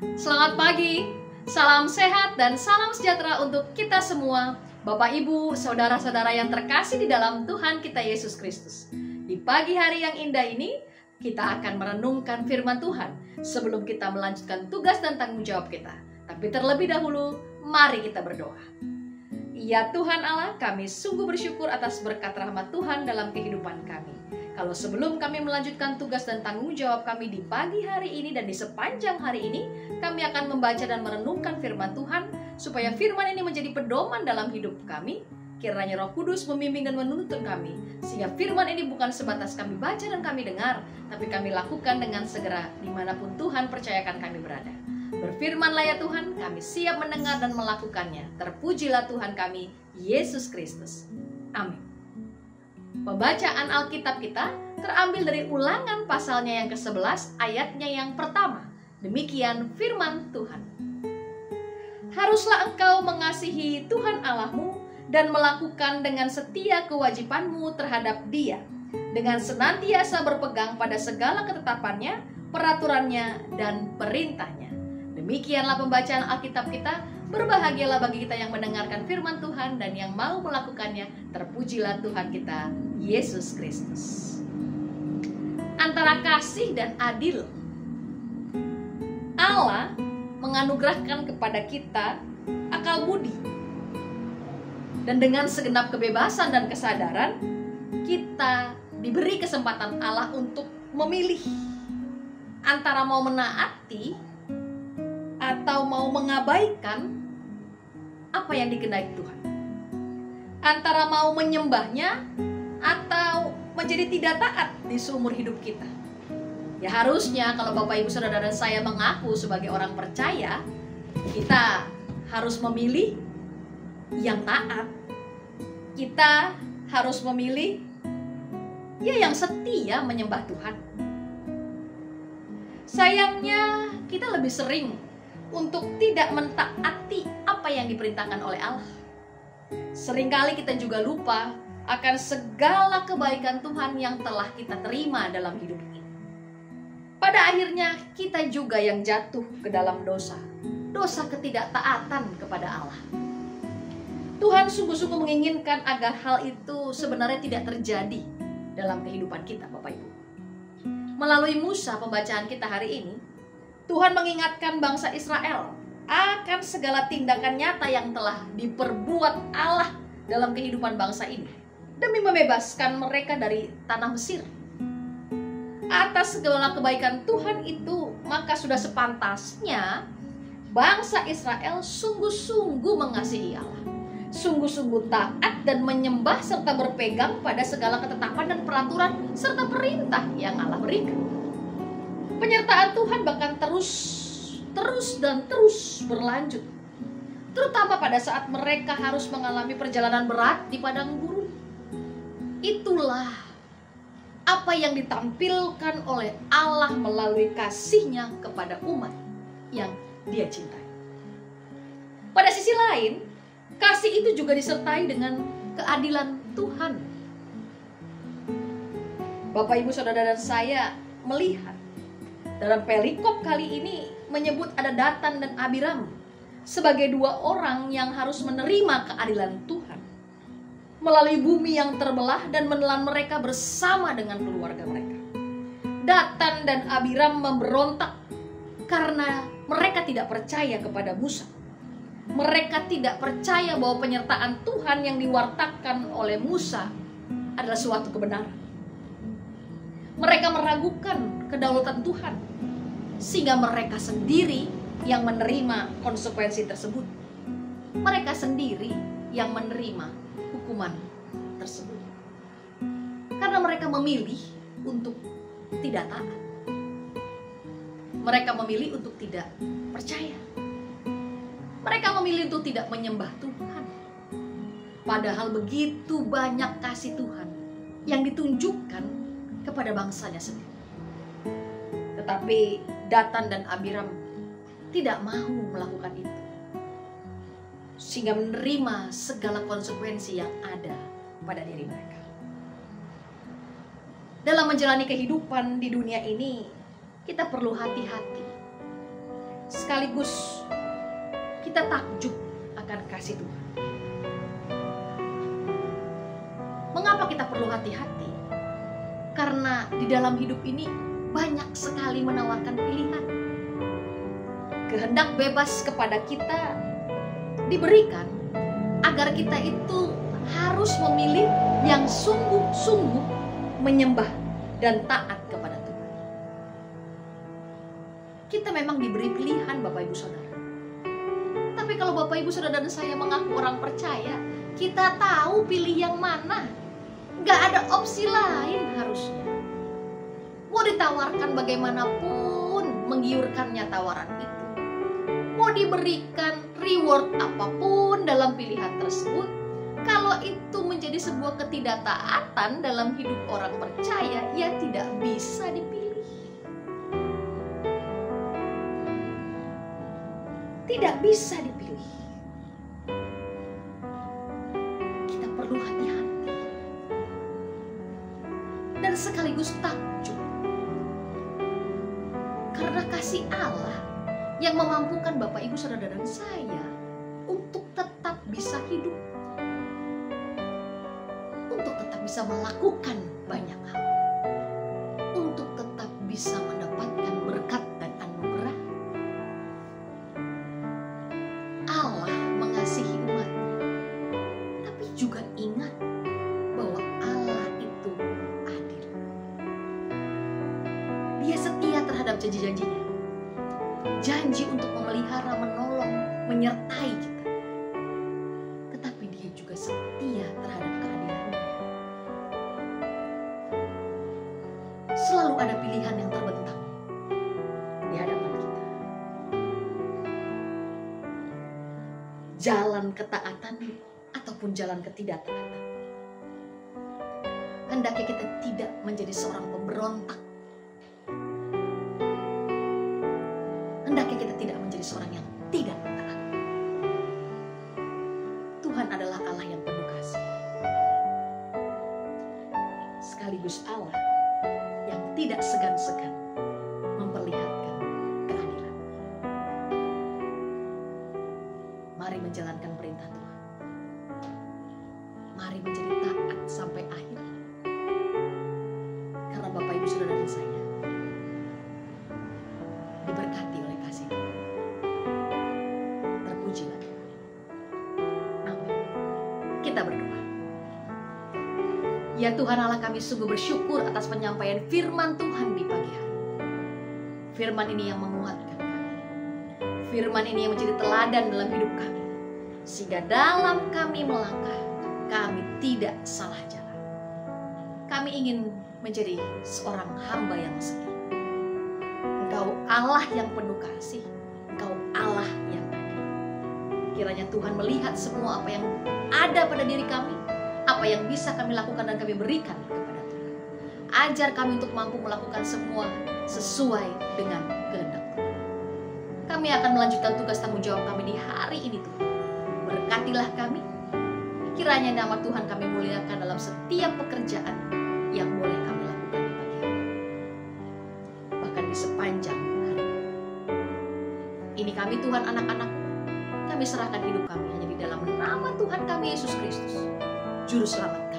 Selamat pagi, salam sehat dan salam sejahtera untuk kita semua, Bapak Ibu, saudara-saudara yang terkasih di dalam Tuhan kita Yesus Kristus. Di pagi hari yang indah ini, kita akan merenungkan firman Tuhan sebelum kita melanjutkan tugas dan tanggung jawab kita. Tapi terlebih dahulu, mari kita berdoa. Ya Tuhan Allah, kami sungguh bersyukur atas berkat rahmat Tuhan dalam kehidupan kami. Kalau sebelum kami melanjutkan tugas dan tanggung jawab kami di pagi hari ini dan di sepanjang hari ini, kami akan membaca dan merenungkan firman Tuhan, supaya firman ini menjadi pedoman dalam hidup kami. Kiranya Roh Kudus membimbing dan menuntun kami, sehingga firman ini bukan sebatas kami baca dan kami dengar, tapi kami lakukan dengan segera dimanapun Tuhan percayakan kami berada. Berfirmanlah ya Tuhan, kami siap mendengar dan melakukannya. Terpujilah Tuhan kami, Yesus Kristus. Amin. Pembacaan Alkitab kita terambil dari Ulangan pasalnya yang ke-11, ayatnya yang pertama. Demikian firman Tuhan. Haruslah engkau mengasihi Tuhan Allahmu dan melakukan dengan setia kewajibanmu terhadap Dia, dengan senantiasa berpegang pada segala ketetapannya, peraturannya, dan perintahnya. Demikianlah pembacaan Alkitab kita. Berbahagialah bagi kita yang mendengarkan firman Tuhan dan yang mau melakukannya. Terpujilah Tuhan kita, Yesus Kristus. Antara kasih dan adil, Allah menganugerahkan kepada kita akal budi. Dan dengan segenap kebebasan dan kesadaran, kita diberi kesempatan Allah untuk memilih antara mau menaati atau mau mengabaikan apa yang dikehendaki Tuhan, antara mau menyembahnya atau menjadi tidak taat di seumur hidup kita. Ya harusnya kalau Bapak Ibu Saudara dan saya mengaku sebagai orang percaya, kita harus memilih yang taat. Kita harus memilih yang setia menyembah Tuhan. Sayangnya kita lebih sering untuk tidak mentaati apa yang diperintahkan oleh Allah. Seringkali kita juga lupa akan segala kebaikan Tuhan yang telah kita terima dalam hidup ini. Pada akhirnya kita juga yang jatuh ke dalam dosa ketidaktaatan kepada Allah. Tuhan sungguh-sungguh menginginkan agar hal itu sebenarnya tidak terjadi dalam kehidupan kita, Bapak Ibu. Melalui Musa pembacaan kita hari ini, Tuhan mengingatkan bangsa Israel akan segala tindakan nyata yang telah diperbuat Allah dalam kehidupan bangsa ini demi membebaskan mereka dari tanah Mesir. Atas segala kebaikan Tuhan itu, maka sudah sepantasnya bangsa Israel sungguh-sungguh mengasihi Allah, sungguh-sungguh taat dan menyembah serta berpegang pada segala ketetapan dan peraturan serta perintah yang Allah berikan. Penyertaan Tuhan bahkan terus berlanjut, terutama pada saat mereka harus mengalami perjalanan berat di padang gurun. Itulah apa yang ditampilkan oleh Allah melalui kasih-Nya kepada umat yang Dia cintai. Pada sisi lain, kasih itu juga disertai dengan keadilan Tuhan. Bapak, Ibu, Saudara dan saya melihat dalam perikop kali ini menyebut ada Datan dan Abiram sebagai dua orang yang harus menerima keadilan Tuhan melalui bumi yang terbelah dan menelan mereka bersama dengan keluarga mereka. Datan dan Abiram memberontak karena mereka tidak percaya kepada Musa. Mereka tidak percaya bahwa penyertaan Tuhan yang diwartakan oleh Musa adalah suatu kebenaran. Mereka meragukan kedaulatan Tuhan, sehingga mereka sendiri yang menerima konsekuensi tersebut. Mereka sendiri yang menerima hukuman tersebut. Karena mereka memilih untuk tidak taat. Mereka memilih untuk tidak percaya. Mereka memilih untuk tidak menyembah Tuhan. Padahal begitu banyak kasih Tuhan yang ditunjukkan kepada bangsanya sendiri. Tetapi Datan dan Abiram tidak mau melakukan itu, sehingga menerima segala konsekuensi yang ada pada diri mereka. Dalam menjalani kehidupan di dunia ini, kita perlu hati-hati. sekaligus kita takjub akan kasih Tuhan. Mengapa kita perlu hati-hati? Karena di dalam hidup ini banyak sekali menawarkan pilihan. Kehendak bebas kepada kita diberikan agar kita itu harus memilih yang sungguh-sungguh menyembah dan taat kepada Tuhan. Kita memang diberi pilihan, Bapak Ibu Saudara. Tapi kalau Bapak Ibu Saudara dan saya mengaku orang percaya, kita tahu pilih yang mana. Gak ada opsi lain harusnya. Mau ditawarkan bagaimanapun menggiurkannya tawaran itu. Mau diberikan reward apapun dalam pilihan tersebut, kalau itu menjadi sebuah ketidaktaatan dalam hidup orang percaya, ya tidak bisa dipilih. Tidak bisa dipilih. Kita perlu hati-hati dan sekaligus takjub, karena kasih Allah yang memampukan Bapak Ibu Saudara dan saya untuk tetap bisa hidup, untuk tetap bisa melakukan banyak hal, untuk tetap bisa mendapatkan berkat dan anugerah. Allah mengasihi umat-Nya, tapi juga ingat bahwa Allah itu adil. Dia setia terhadap janji-janjinya. Janji untuk memelihara, menolong, menyertai kita. Tetapi Dia juga setia terhadap keadilannya. Selalu ada pilihan yang terbentang di hadapan kita. Jalan ketaatan ataupun jalan ketidaktaatan. Hendaknya kita tidak menjadi seorang pemberontak. Hendaknya kita tidak menjadi seorang yang tidak taat. Tuhan adalah Allah yang penuh kasih, sekaligus Allah yang tidak segan-segan memperlihatkan keadilan. Mari menjalankan perintah Tuhan. Mari menjadi taat sampai akhir. Karena Bapak Ibu Saudara dan saya diberkati oleh kasih Tuhan. Terpujilah Tuhan. Amin. Kita berdoa. Ya Tuhan Allah, kami sungguh bersyukur atas penyampaian firman Tuhan di pagi hari. Firman ini yang menguatkan kami. Firman ini yang menjadi teladan dalam hidup kami. Sehingga dalam kami melangkah, kami tidak salah jalan. Kami ingin menjadi seorang hamba yang setia. Engkau Allah yang penuh kasih, Engkau Allah yang adil. Kiranya Tuhan melihat semua apa yang ada pada diri kami, apa yang bisa kami lakukan dan kami berikan kepada Tuhan. Ajar kami untuk mampu melakukan semua sesuai dengan kehendak Tuhan. Kami akan melanjutkan tugas tanggung jawab kami di hari ini Tuhan. Berkatilah kami. Kiranya nama Tuhan kami muliakan dalam setiap pekerjaan yang boleh kami lakukan di pagi hari. Bahkan di sepanjang hari. Ini kami Tuhan, anak-anak-Mu. Kami serahkan hidup kami hanya di dalam nama Tuhan kami Yesus Kristus, Juru Selamat